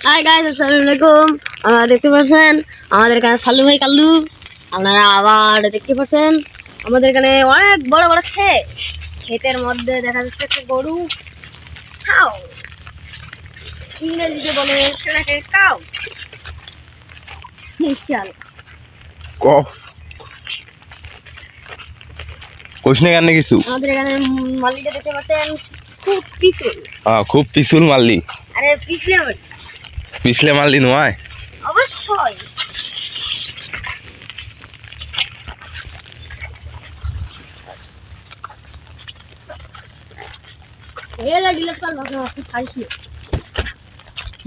Hi guys, আসসালামু আলাইকুম। আপনারা দেখতে পাচ্ছেন আমাদের এখানে সাল্লু ভাই কাল্লু। আপনারা আবার দেখতে পাচ্ছেন আমাদের এখানে অনেক বড় বড় ক্ষেতের মধ্যে দেখা যাচ্ছে একটা গরু কাউ, ইংরেজিতে বলে সেটাকে কাউ। চল কোশনে কেন কিছু আমাদের এখানে মালিটা দেখতে পাচ্ছেন খুব পিছল। খুব পিছুল মারলি। আরে পিছলে মারলি নয় অবশ্যই।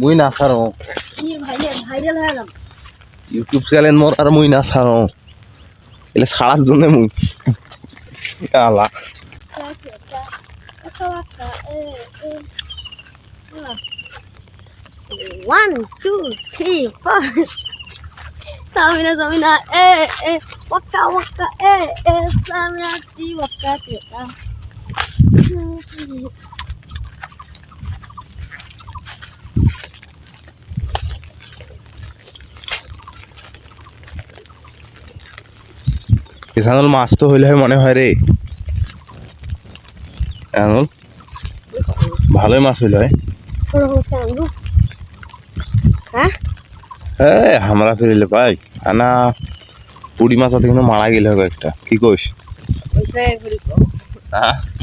মুই না ছাড়ো ভাইরাল হয়ে গেলাম ইউটিউব চ্যানেল মোর আর মুই না ছাড়ো এলে ছাড়ার জন্য মুই আলা 1 2 3 4 Samina waka waka Samina si waka kita কিষানুল মাছ তো হইলে মনে হয় রে আনুল ভালোই মাছ হইল হ্যাঁ আমরা ফিরিলে পাই আনা পুরি মাছ কিন্তু মারা গেলে হবে একটা কি কইস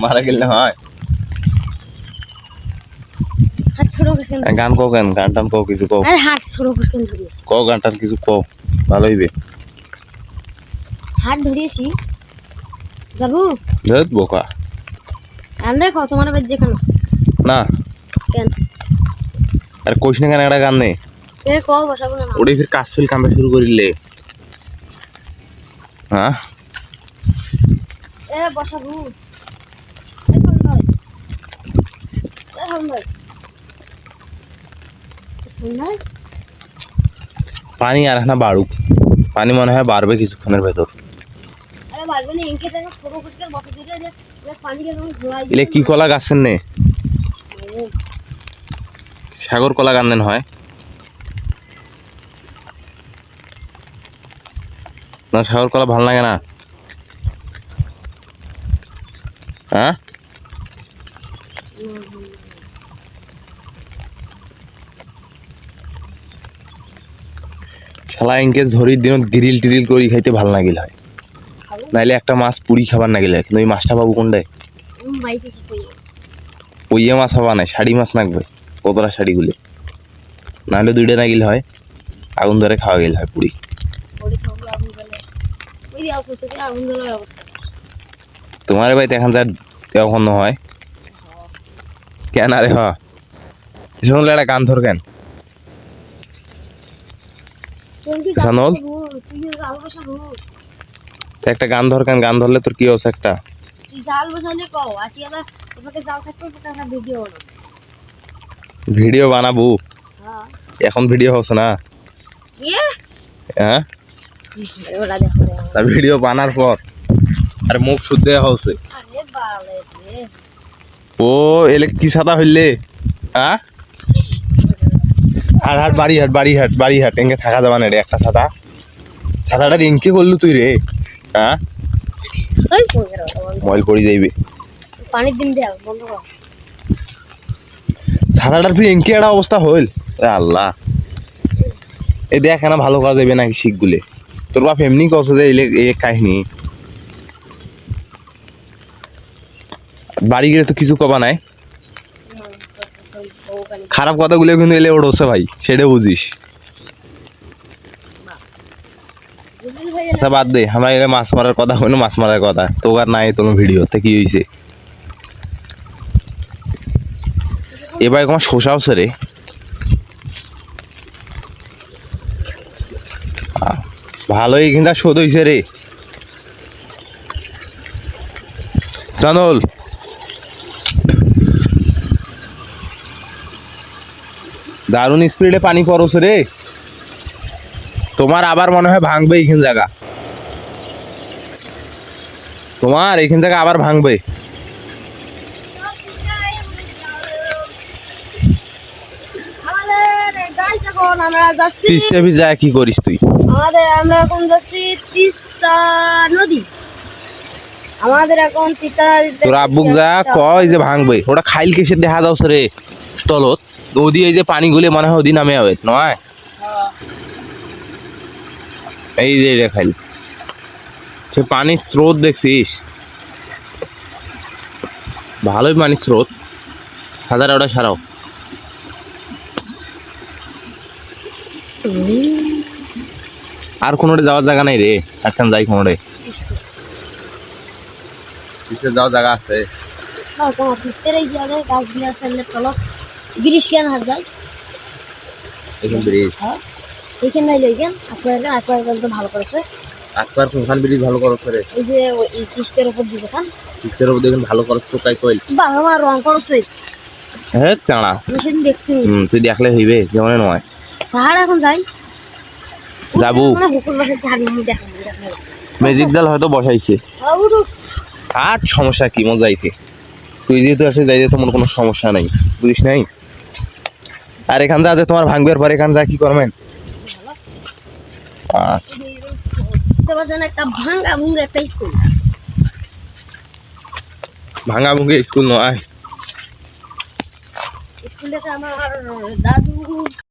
মারা গেলে হয় গান কও কেন গান টান কও কিছু কও কও গান টান কিছু কও ভালো হইবে হাত ধরিয়েছি যাবো ধত বোকা আন্দে কত মানে বাজে কেন না কেন আর কইস না কেন একটা গান নেই এ কও বসাবো না ওরে ফির কাজ চল কামে শুরু করিলে হ্যাঁ এ বসাবো পানি আর না বাড়ুক পানি মনে হয় বাড়বে কিছুক্ষণের ভেতর এলে কি কলা গাছের নে সাগর কলা গান হয় না সাগর কলা ভাল লাগে না হ্যাঁ শালা ইনকেস ধরির দিনত গ্রিল টিরিল করি খাইতে ভাল লাগিল হয় নাইলে একটা মাছ পুরি খাবার নাগিল হয় কিন্তু ওই মাছটা পাবো কোনটায় পইয়া মাছ হবা নাই শাড়ি মাছ নাকবে কতটা শাড়িগুলি নাহলে দুইটা নাগিল হয় আগুন ধরে খাওয়া গেল হয় পুরি তোমার বাড়িতে এখন যা এখন হয় কেন আরে হ্যাঁ শুনলে একটা গান ধর কেন একটা গান ধর কেন গান ধরলে তোর কি হচ্ছে একটা ভিডিও বানাবো এখন ভিডিও হচ্ছে না হ্যাঁ ভিডিও বানার পর আর মুখ শুদ্ধ হচ্ছে ও এলে কি ছাতা হইলে হ্যাঁ আর হাট বাড়ি হাট এঙ্গে থাকা যাবা না রে একটা ছাতাটা রিঙ্কি করলু তুই রে হ্যাঁ ময়ল পড়ি যাইবে পানির দিন দেয়া বন্ধ কর ছাতাটার ফির এঙ্কি একটা অবস্থা হইল আল্লাহ এ দেখ না ভালো কাজ দেবে নাকি শিখগুলে তোর বাপ এমনি কছ যে এ কাহিনী বাড়ি গেলে তো কিছু কবা নাই খারাপ কথাগুলো কিন্তু এলে ওড়ছে ভাই সেটা বুঝিস আচ্ছা বাদ দে আমার এখানে মাছ মারার কথা হইলো মাছ মারার কথা তোর আর নাই তোমার ভিডিওতে কি হয়েছে এবার আমার শোষা হচ্ছে রে ভালোই কিন্তু শোধ হয়েছে রে সানুল দারুণ স্পিডে পানি পড়ছে রে তোমার আবার মনে হয় ভাঙবে এইখান জায়গা তোমার এইখান জায়গা আবার ভাঙবে এখন আমরা যাচ্ছি তিস্তা ভিজায় কি করিস তুই? আমরা এখন যাচ্ছি তিস্তা নদী। আমাদের এখন তিস্তা নদীতে তোর আব্বুক যা কয় যে ভাঙবে, ওটা খাইল কেসে দেখা যাচ্ছে রে তলত নদী, এই যে পানি গুলে মনে হয় ওদি নামে হবে নয়, এই যে এটা খাইল সে পানির স্রোত দেখছিস, ভালোই পানির স্রোত। সাদা ওটা সারাও, আর কোনোটা যাওয়ার জায়গা নাই রে, একখান যাই কোনোটা যাওয়ার জায়গা আছে। তোমার তিস্তার এই জায়গায় গাছগুলো আছে তলত ব্রিজ কেন হাত যায় এখান ব্রিজ, এইখানে নাই লইকেন আপনার তো ভালো করেছে। একবার কোনখান ব্রিজ ভালো করছে রে? এই যে এই তিস্তার উপর দিয়ে যেখান তিস্তার উপর দেখুন ভালো করছ তো, তাই কইল বাবা রং করছে। হ্যাঁ চাঁড়া, আমি সেদিন দেখছি। তুই দেখলে হইবে যেমন নয়। পাহাড় এখন যাই যাবো, হুকুর বাসা ছাড়ি আমি দেখাবো। ম্যাজিক জাল হয়তো বসাইছে। আর সমস্যা কি মজাইতে, তুই যেহেতু আছে যাই তোমার কোনো সমস্যা নাই, বুঝিস নাই। আর এখান থেকে তোমার ভাঙবার পর এখান থেকে কি করবেন? একটা ভাঙা ভুঙ্গা একটা স্কুল, ভাঙা ভুঙ্গে স্কুল নয়, স্কুলটাতে আমার দাদু